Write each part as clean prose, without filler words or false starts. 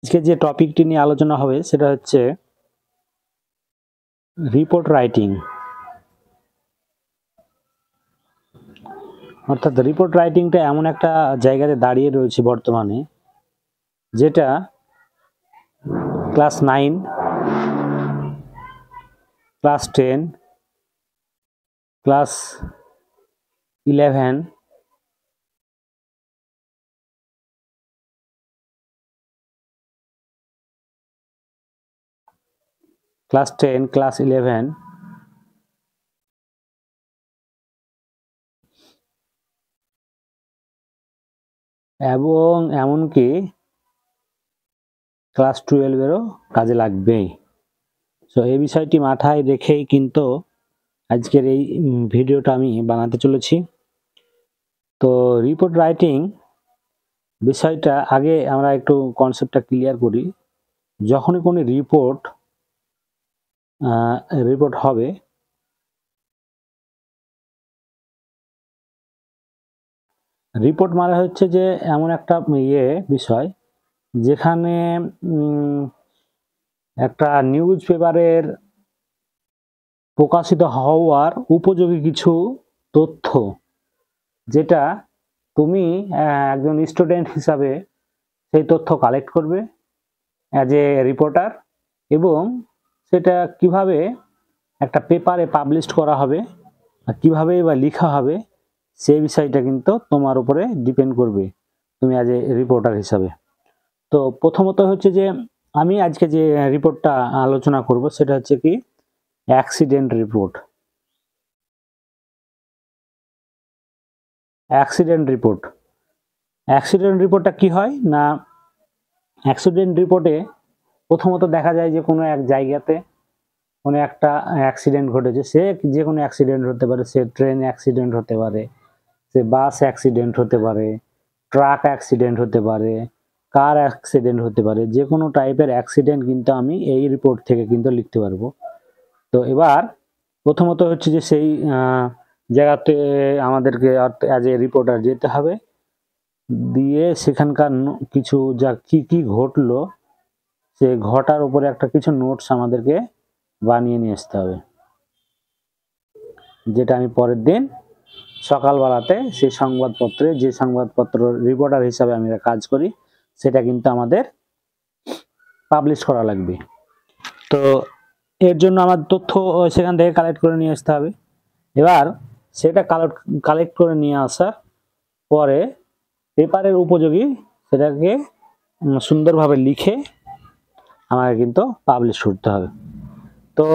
আজকে যে টপিকটি নিয়ে আলোচনা হবে সেটা হচ্ছে রিপোর্ট রাইটিং। অর্থাৎ রিপোর্ট রাইটিংটা এমন একটা জায়গাতে দাঁড়িয়ে রয়েছে বর্তমানে, যেটা class 9, class 10, class 11, class 10, class 11 এবং এমনকি ক্লাস 12-এরও কাজে লাগবেই। সো এই বিষয়টি মাথায় রেখেই কিন্তু আজকের এই ভিডিওটা আমি বানাতে চলেছি। তো রিপোর্ট রাইটিং বিষয়টা আগে আমরা একটু কনসেপ্টটা ক্লিয়ার করি। যখনই কোনো রিপোর্ট হবে, রিপোর্ট মানে হচ্ছে যে এমন একটা বিষয় যেখানে একটা নিউজ পেপারের প্রকাশিত হওয়ার উপযোগী কিছু তথ্য, যেটা তুমি একজন স্টুডেন্ট হিসাবে সেই তথ্য কালেক্ট করবে অ্যাজ এ রিপোর্টার, এবং সেটা কিভাবে একটা পেপারে পাবলিশ করা হবে আর কীভাবে বা লেখা হবে, সেই বিষয়টা কিন্তু তোমার উপরে ডিপেন্ড করবে তুমি অ্যাজ এ রিপোর্টার হিসাবে। তো প্রথমত হচ্ছে যে আমি আজকে যে রিপোর্টটা আলোচনা করব সেটা হচ্ছে কি অ্যাক্সিডেন্ট রিপোর্ট। অ্যাক্সিডেন্ট রিপোর্টটা কি হয় না, অ্যাক্সিডেন্ট রিপোর্টে প্রথমত দেখা যায় যে কোনো এক জায়গাতে কোনো একটা অ্যাক্সিডেন্ট ঘটেছে। সে যে কোনো অ্যাক্সিডেন্ট হতে পারে, সে ট্রেন অ্যাক্সিডেন্ট হতে পারে, সে বাস অ্যাক্সিডেন্ট হতে পারে, ট্রাক অ্যাক্সিডেন্ট হতে পারে, কার অ্যাক্সিডেন্ট হতে পারে। যে কোনো টাইপের অ্যাক্সিডেন্ট কিন্তু আমি এই রিপোর্ট থেকে কিন্তু লিখতে পারবো। তো এবার প্রথমত হচ্ছে যে সেই জায়গাতে আমাদেরকে অ্যাজ এ রিপোর্টার যেতে হবে, দিয়ে সেখানকার কিছু যা কি ঘটলো সে ঘটার উপরে একটা কিছু নোটস আমাদেরকে বানিয়ে নিয়ে আসতে হবে, যেটা আমি পরের দিন সকালবেলাতে সেই সংবাদপত্রে, যে সংবাদপত্র রিপোর্টার হিসাবে আমি কাজ করি, সেটা কিন্তু আমাদের পাবলিশ করা লাগবে। তো এর জন্য আমার তথ্য সেখান থেকে কালেক্ট করে নিয়ে আসতে হবে। এবার সেটা কালেক্ট করে নিয়ে আসার পরে পেপারের উপযোগী সেটাকে সুন্দরভাবে লিখে আমাকে কিন্তু পাবলিশ করতে হবে। তো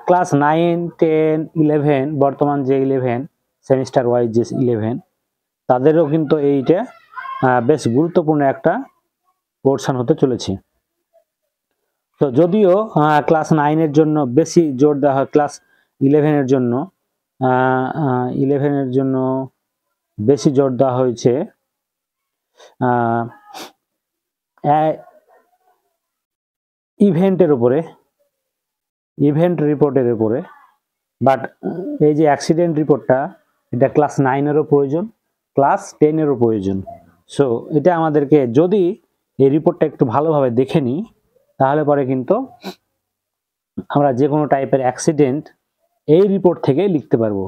ক্লাস 9, 10, 11, বর্তমান যে 11 সেমিস্টার ওয়াইজ যে 11, তাদেরও কিন্তু এইটা বেশ গুরুত্বপূর্ণ একটা পোর্শন হতে চলেছে। তো যদিও ক্লাস 9-এর জন্য বেশি জোর দেওয়া হয়, ক্লাস 11-এর জন্য বেশি জোর দেওয়া হয়েছে ইভেন্টের উপরে, ইভেন্ট রিপোর্টের উপরে। বাট এই যে অ্যাক্সিডেন্ট রিপোর্টটা, এটা ক্লাস 9-এরও প্রয়োজন, ক্লাস 10-এরও প্রয়োজন। সো এটা আমাদেরকে যদি এই রিপোর্টটা একটু ভালোভাবে দেখে নিই, তাহলে পরে কিন্তু আমরা যে কোনো টাইপের অ্যাক্সিডেন্ট এই রিপোর্ট থেকে লিখতে পারবো।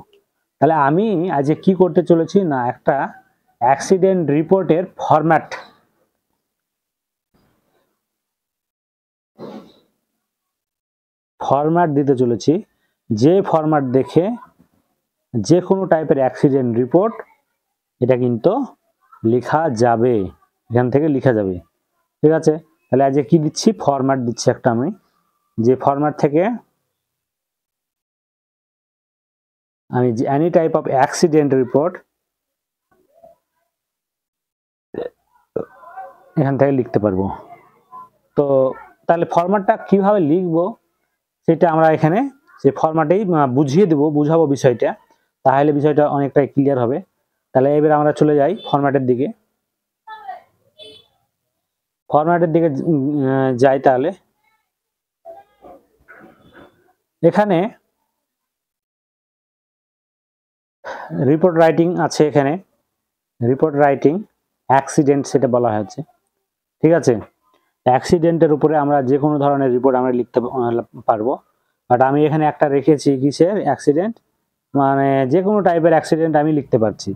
তাহলে আমি আজকে কি করতে চলেছি না, একটা অ্যাক্সিডেন্ট রিপোর্টের ফরম্যাট দিতে চলেছি, যে ফরম্যাট দেখে যে কোনো টাইপের অ্যাক্সিডেন্ট রিপোর্ট এটা কিন্তু লেখা যাবে, এখান থেকে লেখা যাবে। ঠিক আছে, তাহলে আজকে কি দিচ্ছি, ফরম্যাট দিচ্ছি একটা আমি, যে ফরম্যাট থেকে আমি any type of accident report এখান থেকে লিখতে পারবো। তো তাহলে ফরম্যাটটা কিভাবে লিখবো সেটা আমরা এখানে সেই ফরম্যাটেই বুঝাবো বিষয়টা, তাহলে বিষয়টা অনেকটাই ক্লিয়ার হবে। তাহলে এবার আমরা চলে যাই ফরম্যাটের দিকে যাই। তাহলে এখানে রিপোর্ট রাইটিং আছে, এখানে রিপোর্ট রাইটিং অ্যাক্সিডেন্ট সেটা বলা হয়েছে। ঠিক আছে, অ্যাক্সিডেন্টের উপরে আমরা যে কোনো ধরনের রিপোর্ট আমরা লিখতে পারবো, বাট আমি এখানে একটা রেখেছি কিসের অ্যাক্সিডেন্ট, মানে যে কোনো টাইপের অ্যাক্সিডেন্ট আমি লিখতে পারছি।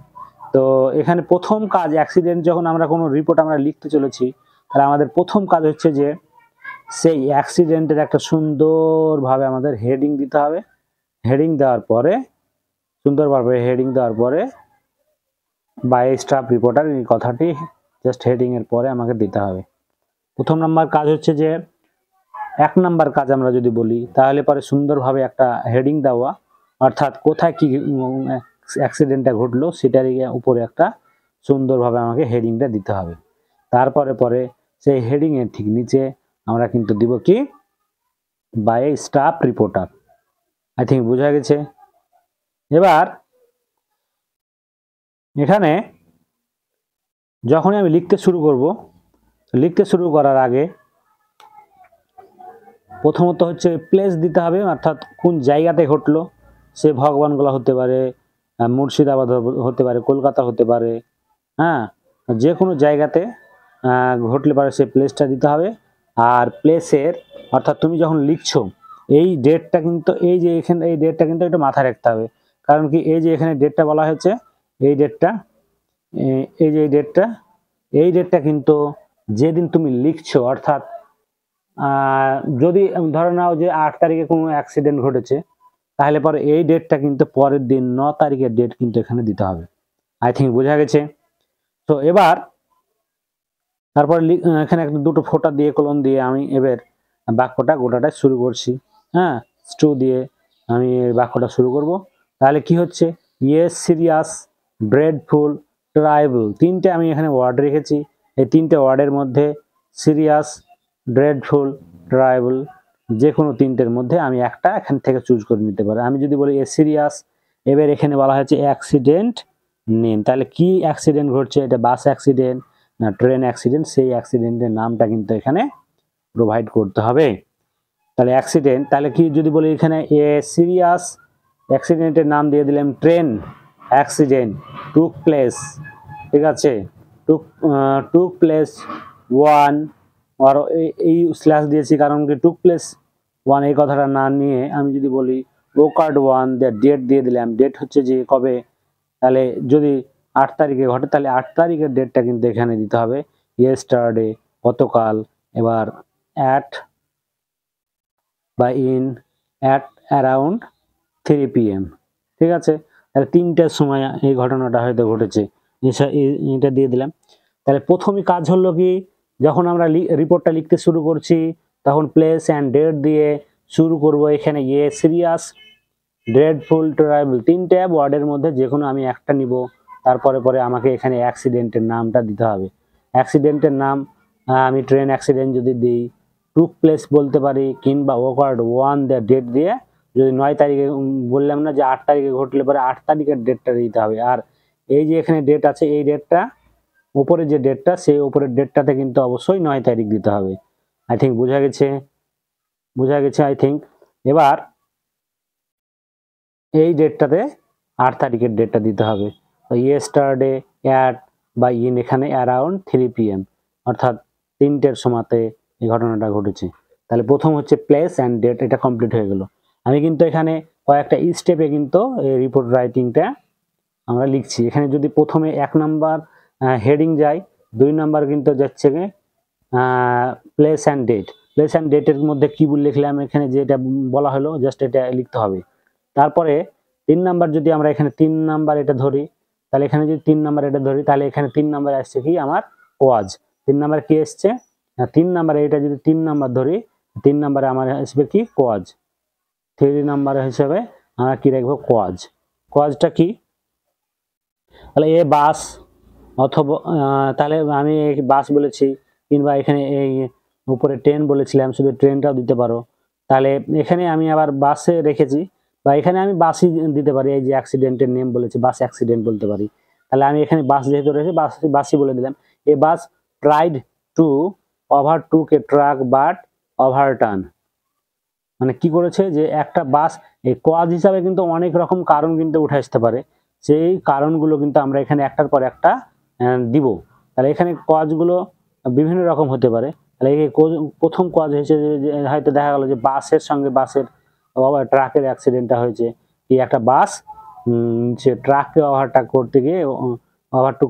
তো এখানে প্রথম কাজ অ্যাক্সিডেন্ট, যখন আমরা কোনো রিপোর্ট আমরা লিখতে চলেছি, তাহলে আমাদের প্রথম কাজ হচ্ছে যে সেই অ্যাক্সিডেন্টের একটা সুন্দরভাবে আমাদের হেডিং দিতে হবে। হেডিং দেওয়ার পরে সুন্দরভাবে হেডিং দেওয়ার পরে বাই স্টাফ রিপোর্টার এই কথাটি জাস্ট হেডিং এর পরে আমাকে দিতে হবে। প্রথম নাম্বার কাজ হচ্ছে যে 1 নাম্বার কাজ আমরা যদি বলি, তাহলে পরে সুন্দরভাবে একটা হেডিং দেওয়া, অর্থাৎ কোথায় কি অ্যাক্সিডেন্টটা ঘটলো সেটার উপরে একটা সুন্দরভাবে আমাকে হেডিংটা দিতে হবে। তারপরে পরে সেই হেডিং এর ঠিক নিচে আমরা কিন্তু দিব কি, by staff reporter. I think বোঝা গেছে। এবার এখানে যখনই আমি লিখতে শুরু করব, লিখতে শুরু করার আগে প্রথমত হচ্ছে প্লেস দিতে হবে, অর্থাৎ কোন জায়গাতে ঘটলো। সে ভগবানগোলা হতে পারে, মুর্শিদাবাদ হতে পারে, কলকাতা হতে পারে, হ্যাঁ, যে কোনো জায়গাতে ঘটলে পারে সেই প্লেসটা দিতে হবে। আর প্লেসের অর্থাৎ তুমি যখন লিখছো এই ডেটটা কিন্তু, এই যে এখানে এই ডেটটা কিন্তু একটু মাথায় রাখতে হবে। কারণ কি, এই যে এখানে ডেটটা বলা হয়েছে, এই ডেটটা, এই যে এই ডেটটা কিন্তু যেদিন তুমি লিখছো, অর্থাৎ যদি ধরে নাও যে 8 তারিখে কোনো অ্যাক্সিডেন্ট ঘটেছে, তাহলে পরে এই ডেটটা কিন্তু পরের দিন 9 তারিখের ডেট কিন্তু এখানে দিতে হবে। আই থিঙ্ক বোঝা গেছে। তো এবার তারপর এখানে একটা দুটো ফোঁটা দিয়ে কলম দিয়ে আমি এবার বাক্যটা গোটাটা শুরু করছি। হ্যাঁ, স্টু দিয়ে আমি বাক্যটা শুরু করব। তাহলে কি হচ্ছে, ইয়েস, সিরিয়াস, ড্রেডফুল, ট্রাইবল, তিনটে আমি এখানে ওয়ার্ড রেখেছি। এই তিনটে ওয়ার্ডের মধ্যে সিরিয়াস, ড্রেডফুল, ট্রাইবল, যে কোনো তিনটের মধ্যে আমি একটা এখান থেকে চুজ করে নিতে পারি। আমি যদি বলি এ সিরিয়াস, এবার এখানে বলা হয়েছে অ্যাক্সিডেন্ট নেম, তাহলে কি অ্যাক্সিডেন্ট ঘটছে, এটা বাস অ্যাক্সিডেন্ট না ট্রেন অ্যাক্সিডেন্ট, সেই অ্যাক্সিডেন্টের নামটা কিন্তু এখানে প্রোভাইড করতে হবে। তাহলে অ্যাক্সিডেন্ট, তাহলে কি যদি বলি এখানে এ সিরিয়াস অ্যাক্সিডেন্টের নাম দিয়ে দিলাম ট্রেন অ্যাক্সিডেন্ট টুক প্লেস, ঠিক আছে, টুক প্লেস 1, আর এই স্ল্যাশ দিয়েছি কারণ কি টুক প্লেস 1 এই কথাটা না নিয়ে আমি যদি বলি ওকার্ড 1, ডেট দিয়ে দিলাম, ডেট হচ্ছে যে কবে, তাহলে যদি 8 তারিখে ঘটে তাহলে 8 তারিখের ডেটটা কিন্তু এখানে দিতে হবে, ইয়েস্টারডে, গতকাল। এবার অ্যাট বা ইন অ্যাট অ্যারাউন্ড 3 PM, ঠিক আছে, তাহলে 3টার সময় এই ঘটনাটা হয়তো ঘটেছে, এটা দিয়ে দিলাম। তাহলে প্রথমই কাজ হলো কি, যখন আমরা রিপোর্টটা লিখতে শুরু করছি তখন প্লেস অ্যান্ড ডেট দিয়ে শুরু করব। এখানে এ সিরিয়াস, ড্রেডফুল, ট্রাইবল, তিনটে ওয়ার্ডের মধ্যে যে কোনো আমি একটা নিব। তারপরে পরে আমাকে এখানে অ্যাক্সিডেন্টের নামটা দিতে হবে। অ্যাক্সিডেন্টের নাম আমি ট্রেন অ্যাক্সিডেন্ট যদি দিই, টুক প্লেস বলতে পারি, কিংবা ওকার্ড 1 ডেট দিয়ে, যদি 9 তারিখে বললাম না যে 8 তারিখে ঘটলে পরে 8 তারিখের ডেটটা দিতে হবে। আর এই যে এখানে ডেট আছে, এই ডেটটা উপরে যে ডেটটা, সেই উপরের ডেটটাতে কিন্তু অবশ্যই 9 তারিখ দিতে হবে। আই থিঙ্ক বোঝা গেছে, বোঝা গেছে আই থিঙ্ক। এবার এই ডেটটাতে 8 তারিখের ডেটটা দিতে হবে। ইয়েস্টারডে অ্যাট বা ইন এখানে অ্যারাউন্ড 3 PM, অর্থাৎ 3টের সময়তে এই ঘটনাটা ঘটেছে। তাহলে প্রথম হচ্ছে প্লেস অ্যান্ড ডেট, এটা কমপ্লিট হয়ে গেল। আমি কিন্তু এখানে কয়েকটা স্টেপে কিন্তু এই রিপোর্ট রাইটিংটা আমরা লিখছি। এখানে যদি প্রথমে 1 নাম্বার হেডিং যায়, 2 নাম্বার কিন্তু যাচ্ছে place and date. Place and ডেটের মধ্যে কি লিখলাম, এখানে যেটা বলা হলো জাস্ট এটা লিখতে হবে। তারপরে 3 নাম্বার যদি আমরা এখানে 3 নাম্বার এটা ধরি, তাহলে এখানে যদি 3 নাম্বার এটা ধরি, তাহলে এখানে 3 নাম্বার আসছে কি আমার ওয়াজ। 3 নাম্বার কি আসছে, 3 নাম্বার, এটা যদি 3 নাম্বার ধরি, 3 নাম্বারে আমার আসবে কি কোয়াজ। 3 নাম্বার হিসেবে আমরা কি রাখবো, কোয়াজ। কোয়াজটা কি, তাহলে এ বাস, অথবা তাহলে আমি বাস বলেছি, কিংবা এখানে এই উপরে ট্রেন বলেছিলাম, শুধু ট্রেনটাও দিতে পারো। তাহলে এখানে আমি আবার বাসে রেখেছি, বা এখানে আমি বাসই দিতে পারি, এই যে অ্যাক্সিডেন্টের নেম বলেছি, বাস অ্যাক্সিডেন্ট বলতে পারি। তাহলে আমি এখানে বাস যেহেতু রয়েছে বাসই বলে দিলাম। A bus tried to overtake a truck but overturn, মানে কি করেছে যে একটা বাস, এই কজ হিসাবে কিন্তু অনেক রকম কারণ কিন্তু উঠে আসতে পারে, সেই কারণগুলো কিন্তু আমরা এখানে একটার পর একটা দিব। তাহলে এখানে কজগুলো বিভিন্ন রকম হতে পারে। তাহলে এই প্রথম কজ হয়েছে যে হয়তো দেখা গেল যে বাসের সঙ্গে বাসের ট্রাকের অ্যাক্সিডেন্টটা হয়েছে, কি একটা বাস সে ট্রাককে ওভারটেক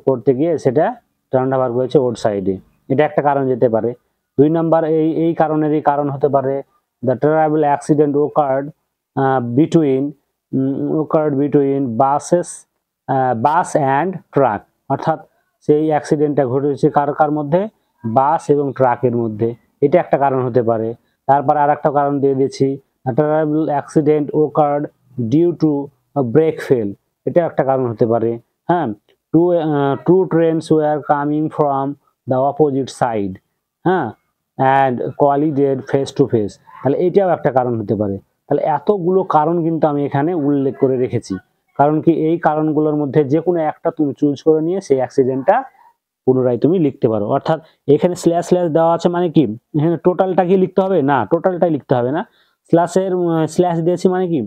করতে গিয়ে সেটা টার্ন ওভার করেছে ওর সাইডে, এটা একটা কারণ যেতে পারে। 2 নাম্বার এই কারণেরই কারণ হতে পারে the travel accident between bus and truck, অর্থাৎ সেই অ্যাক্সিডেন্টটা ঘটেছে কার মধ্যে, বাস এবং ট্রাকের মধ্যে, এটা একটা কারণ হতে পারে। তারপর আর একটা কারণ দিয়ে দিচ্ছি, travel accident occurred due to brake fail, এটা একটা কারণ হতে পারে। হ্যাঁ, two trains were coming from the opposite side, হ্যাঁ, and collided face to face, তাহলে এটাও একটা কারণ হতে পারে। তাহলে এতগুলো কারণ কিন্তু আমি এখানে উল্লেখ করে রেখেছি, কারণ কি এই কারণগুলোর মধ্যে যে কোনো একটা তুমি চুজ করে নিয়ে সেই অ্যাক্সিডেন্টটা পুনরায় তুমি লিখতে পারো। অর্থাৎ এখানে স্ল্যাশ দেওয়া আছে মানে কি এখানে টোটালটা কি লিখতে হবে না, টোটালটাই লিখতে হবে না, স্ল্যাশ দিয়েছি মানে কি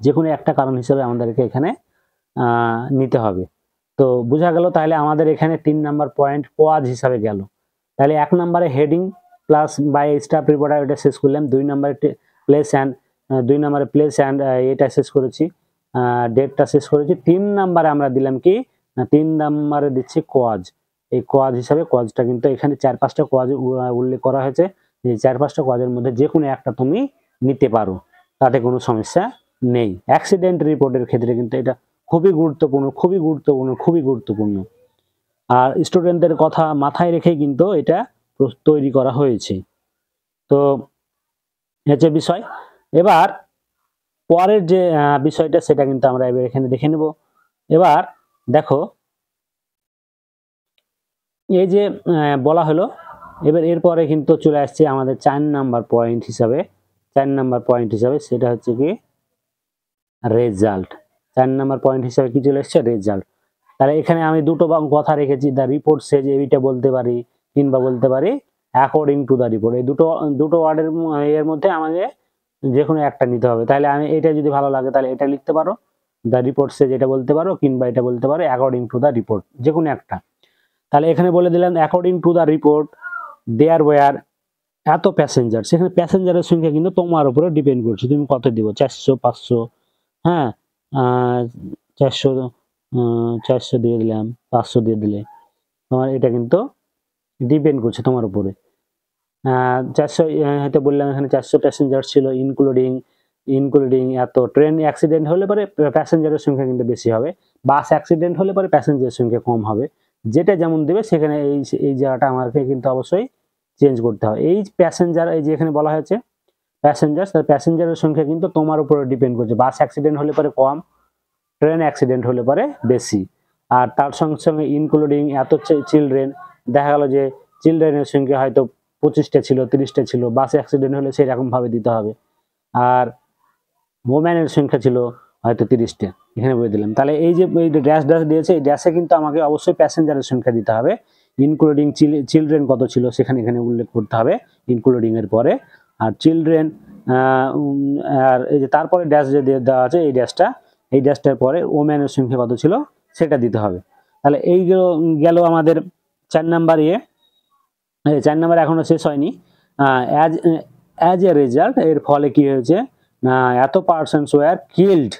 যে কোনো একটা কারণ হিসেবে আমাদেরকে এখানে নিতে হবে। তো বোঝা গেল, তাহলে আমাদের এখানে 3 নাম্বার পয়েন্ট কজ হিসাবে গেল। তাহলে 1 নম্বরে heading plus by staff reporter এটা শেষ করলাম, 2 নম্বরে প্লেস অ্যান্ড এটা শেষ করেছি, ডেটটা শেষ করেছি। 3 নম্বরে আমরা দিলাম কি না, 3 নম্বরে দিচ্ছি কজ। এই কজ হিসাবে কজটা কিন্তু এখানে 4-5টা কজ উল্লেখ করা হয়েছে, এই 4-5টা কজের মধ্যে যে কোনো একটা তুমি নিতে পারো, তাতে কোনো সমস্যা নেই। অ্যাক্সিডেন্ট রিপোর্টের ক্ষেত্রে কিন্তু এটা খুবই গুরুত্বপূর্ণ। আর স্টুডেন্টদের কথা মাথায় রেখে কিন্তু এটা তৈরি করা হয়েছে। তো হচ্ছে বিষয়। এবার পরের যে বিষয়টা সেটা কিন্তু আমরা এবার এখানে দেখে নেব। এবার দেখো, এই যে বলা হলো, এবার এরপরে কিন্তু চলে আসছে আমাদের 4 নাম্বার পয়েন্ট হিসাবে, সেটা হচ্ছে কি রেজাল্ট। 4 নাম্বার পয়েন্ট হিসাবে কি চলে আসছে, রেজাল্ট। তাহলে এখানে আমি দুটো কথা রেখেছি, দ্য রিপোর্ট সেজ, এইটা বলতে পারি, কিংবা বলতে পারি অ্যাকর্ডিং টু দ্য রিপোর্ট। এই দুটো ওয়ার্ডের এর মধ্যে আমাদের যে কোনো একটা নিতে হবে। তাহলে আমি এটা যদি ভালো লাগে তাহলে এটা লিখতে পারো, দ্য রিপোর্ট সেজ এটা বলতে পারো, কিংবা এটা বলতে পারো অ্যাকর্ডিং টু দ্য রিপোর্ট, যে কোনো একটা। তাহলে এখানে বলে দিলাম according to the report there were এত প্যাসেঞ্জার, সেখানে প্যাসেঞ্জারের সংখ্যা কিন্তু তোমার উপরে ডিপেন্ড করছে, তুমি কত দিব, 400 500, হ্যাঁ 400 দিয়ে দিলাম, 500 দিয়ে দিলে তোমার এটা কিন্তু ডিপেন্ড করছে তোমার উপরে। 400 হয়তো বললাম এখানে 400 প্যাসেঞ্জার ছিল, ইনক্লুডিং এত। ট্রেন অ্যাক্সিডেন্ট হলে পরে প্যাসেঞ্জারের সংখ্যা কিন্তু বেশি হবে, বাস অ্যাক্সিডেন্ট হলে পরে প্যাসেঞ্জারের সংখ্যা কম হবে। যেটা যেমন দেবে সেখানে এই জায়গাটা আমাকে কিন্তু অবশ্যই চেঞ্জ করতে হবে। এই প্যাসেঞ্জার, এই যে এখানে বলা হয়েছে প্যাসেঞ্জার, তার প্যাসেঞ্জারের সংখ্যা কিন্তু তোমার উপরে ডিপেন্ড করছে। বাস অ্যাক্সিডেন্ট হলে পরে কম, ট্রেন অ্যাক্সিডেন্ট হলে পরে বেশি। আর তার সঙ্গে সঙ্গে ইনক্লুডিং এত চিলড্রেন, দেখা গেল যে চিলড্রেনের সংখ্যা হয়তো 25টা ছিল, 30টা ছিল, বাসে অ্যাক্সিডেন্ট হলে সেরকম ভাবে দিতে হবে। আর ওম্যানের সংখ্যা ছিল হয়তো 30টা, এখানে বলে দিলাম। তাহলে এই যে ড্যাশ দিয়েছে, এই ড্যাশে কিন্তু আমাকে অবশ্যই প্যাসেঞ্জারের সংখ্যা দিতে হবে, ইনক্লুডিং চিলড্রেন কত ছিল সেখানে এখানে উল্লেখ করতে হবে ইনক্লুডিং এর পরে। আর চিলড্রেন আর এই যে তারপরে ড্যাশ যে দেওয়া আছে, এই ড্যাশটার পরে ওম্যানের সংখ্যা কত ছিল সেটা দিতে হবে। তাহলে এইগুলো গেল আমাদের 4 নাম্বার 4 নাম্বার এখনো শেষ হয়নি। অ্যাজ এ রেজাল্ট, এর ফলে কি হয়েছে না, এত পার্সনস ওয়্যার কিল্ড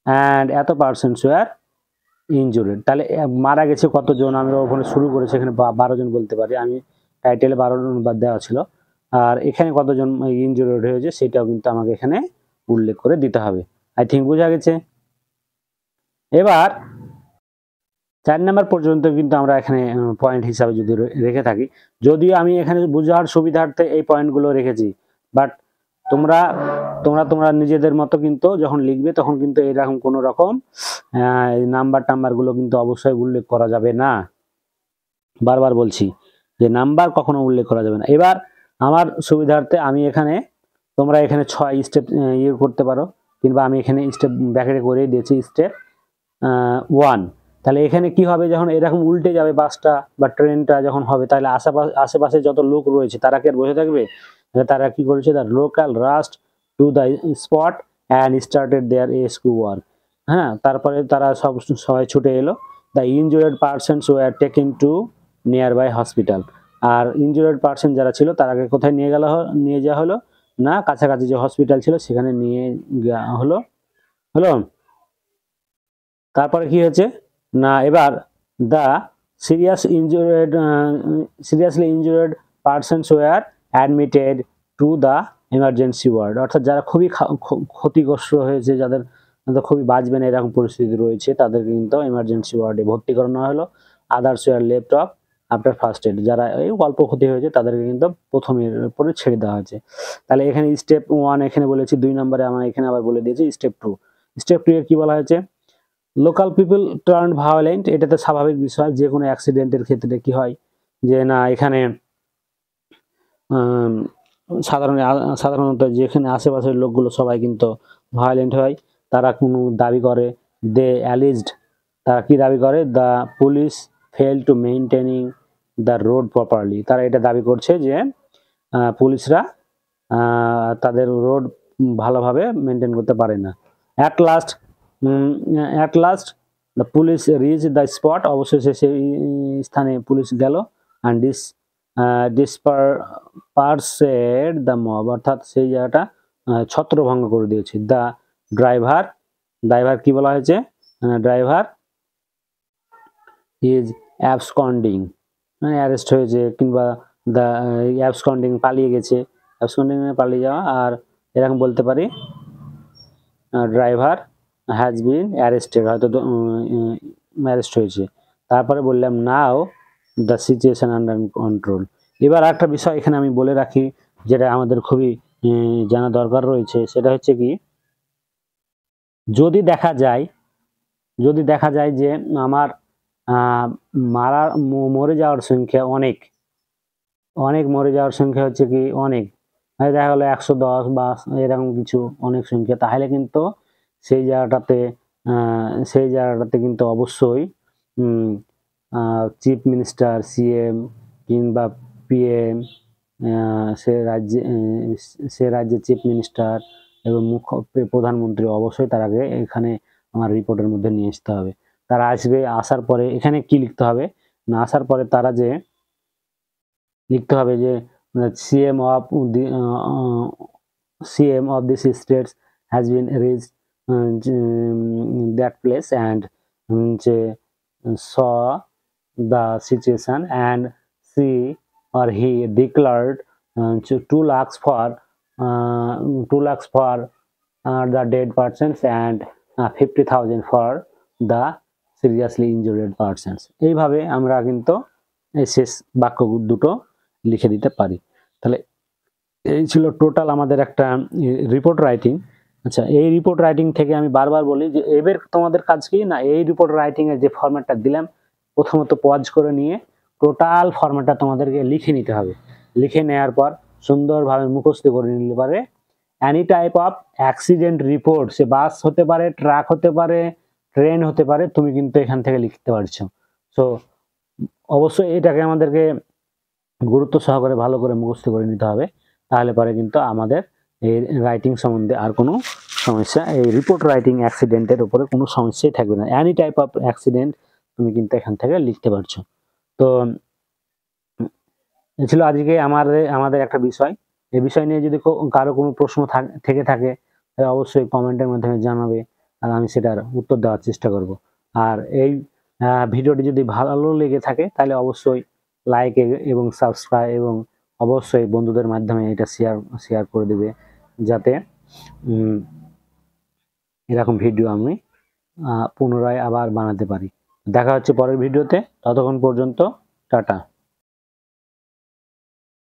অ্যান্ড এত পার্সনস ওয়্যার ইনজুরিড। তাহলে মারা গেছে কতজন, আমরা ওখানে শুরু করেছি এখানে 12 জন বলতে পারি, আমি টাইটেলে 12 জন দেওয়া ছিল। আর এখানে কতজন ইনজুরিড হয়েছে সেটাও কিন্তু আমাকে এখানে উল্লেখ করে দিতে হবে। আই থিঙ্ক বোঝা গেছে। এবার 4 নাম্বার পর্যন্ত কিন্তু আমরা এখানে পয়েন্ট হিসাবে যদি রেখে থাকি, যদিও আমি এখানে বোঝার সুবিধার্থে এই পয়েন্টগুলো রেখেছি, বাট তোমরা নিজেদের মতো কিন্তু যখন লিখবে তখন কিন্তু এরকম কোনো রকম নাম্বারগুলো কিন্তু অবশ্যই উল্লেখ করা যাবে না। বারবার বলছি যে নাম্বার কখনো উল্লেখ করা যাবে না। এবার আমার সুবিধার্থে আমি এখানে, তোমরা এখানে 6 স্টেপ ইয়ে করতে পারো, কিংবা আমি এখানে স্টেপ ব্যাকেটে করে দিয়েছি স্টেপ 1। তাহলে এখানে কি হবে, যখন এরকম উল্টে যাবে বাসটা বা ট্রেনটা যখন হবে, তাহলে আশেপাশে যত লোক রয়েছে তারা কি আর বসে থাকবে, তারা কি করেছে, the local rushed to the spot and started their rescue work. হ্যাঁ, তারপরে তারা সবাই ছুটে এলো। The injured persons were taken to nearby hospital. আর ইনজুরিড পার্সন যারা ছিল তারাকে কোথায় নিয়ে যাওয়া হলো না কাছাকাছি যে হসপিটাল ছিল সেখানে নিয়ে যাওয়া হলো হলো তারপরে কি হয়েছে না এবার the seriously injured persons were admitted to the emergency ward, অর্থাৎ যারা খুবই ক্ষতিগ্রস্ত হয়েছে, যাদের খুবই বাঁচবে না এরকম পরিস্থিতি রয়েছে, তাদেরকে কিন্তু এমার্জেন্সি ওয়ার্ডে ভর্তি করানো হলো। Others were left off after first aid, যারা এই অল্প ক্ষতি হয়েছে তাদেরকে কিন্তু প্রথমের পরে ছেড়ে দেওয়া হয়েছে। তাহলে এখানে স্টেপ 1 এখানে বলেছি, 2 নম্বরে আমরা এখানে আবার বলে দিয়েছি স্টেপ 2। স্টেপ 2 এর কি বলা হয়েছে, লোকাল পিপল টার্ন ভায়োলেন্ট। এটা তো স্বাভাবিক বিষয়, যে কোনো অ্যাক্সিডেন্টের ক্ষেত্রে কি হয় যে না এখানে সাধারণত যেখানে আশেপাশের লোকগুলো সবাই কিন্তু ভায়োলেন্ট হয়। তারা কোনো দাবি করে, দে অ্যালিজড, তারা কি দাবি করে, the police fail to maintaining the road properly. তারা এটা দাবি করছে যে পুলিশরা তাদের রোড ভালোভাবে মেনটেন করতে পারে না। At last the police reach the spot, অবশেষে সেই স্থানে পুলিশ গেল। অ্যান্ড ডিসপার্সেড দ্য মব, অর্থাৎ সেই জায়গাটা ছত্রভঙ্গ করে দিয়েছে। দ্য ড্রাইভার কি বলা হয়েছে, ড্রাইভার ইজ অ্যাবসকন্ডিং, মানে অ্যারেস্ট হয়েছে, কিংবা দ্য অ্যাবসকন্ডিং পালিয়ে গেছে, অ্যাবসকন্ডিং পালিয়ে যাওয়া। আর এরকম বলতে পারি ড্রাইভার হ্যাজ বিন অ্যারেস্টেড, হয়তো অ্যারেস্ট হয়েছে। তারপরে বললাম নাও দ্য সিচুয়েশন আন্ডার কন্ট্রোল। এবার একটা বিষয় এখানে আমি বলে রাখি, যেটা আমাদের খুবই জানা দরকার রয়েছে, সেটা হচ্ছে কি, যদি দেখা যায় যে আমার মরে যাওয়ার সংখ্যা অনেক মরে যাওয়ার সংখ্যা হচ্ছে কি অনেক, দেখা গেলো 110 বা এরকম কিছু অনেক সংখ্যা, তাহলে কিন্তু সেই জায়গাটাতে কিন্তু অবশ্যই চিফ মিনিস্টার, সিএম কিংবা পিএম, সে রাজ্যের চিফ মিনিস্টার এবং প্রধানমন্ত্রী অবশ্যই তার আগে এখানে আমার রিপোর্টের মধ্যে নিয়ে আসতে হবে। তারা আসবে, আসার পরে এখানে কি লিখতে হবে না, আসার পরে তারা যে লিখতে হবে যে CM of this states has been reached that place and saw the situation and she or he declared 2 lakhs for the dead persons and 50,000 for the seriously injured persons। এইভাবে আমরা কিন্তু এই শেষ বাক্য দুটো লিখে দিতে পারি। তাহলে এই ছিল টোটাল আমাদের একটা রিপোর্ট রাইটিং। আচ্ছা, এই রিপোর্ট রাইটিং থেকে আমি বারবার বলি যে এবার তোমাদের কাজ কি না, এই রিপোর্ট রাইটিং এর যে ফরম্যাটটা দিলাম, প্রথমত পজ করে নিয়ে টোটাল ফরম্যাটটা তোমাদেরকে লিখে নিতে হবে। লিখে নেওয়ার পর সুন্দরভাবে মুখস্থ করে নিতে পারে। Any type of accident report, সে বাস হতে পারে, ট্রাক হতে পারে, ট্রেন হতে পারে, তুমি কিন্তু এখান থেকে লিখতে পারছো। সো অবশ্যই এটাকে আমাদেরকে গুরুত্ব সহকারে ভালো করে মুখস্থ করে নিতে হবে, তাহলে পরে কিন্তু আমাদের এই রাইটিং সম্বন্ধে আর কোনো সমস্যা, এই রিপোর্ট রাইটিং অ্যাক্সিডেন্টের উপরে কোনো সমস্যাই থাকবে না। এনি টাইপ অফ অ্যাক্সিডেন্ট তুমি কিন্তু এখান থেকে লিখতে পারছো। তো এই ছিল আজকে আমাদের একটা বিষয়। এই বিষয় নিয়ে যদি কারো কোনো প্রশ্ন থেকে থাকে তাহলে অবশ্যই কমেন্টের মাধ্যমে জানাবে, আর আমি সেটার উত্তর দেওয়ার চেষ্টা করব। আর এই ভিডিওটি যদি ভালো লেগে থাকে তাহলে অবশ্যই লাইক এবং সাবস্ক্রাইব, এবং অবশ্যই বন্ধুদের মাধ্যমে এটা শেয়ার করে দেবে, যাতে এরকম ভিডিও আমি পুনরায় আবার বানাতে পারি। দেখা হচ্ছে পরের ভিডিওতে, ততক্ষণ পর্যন্ত টাটা।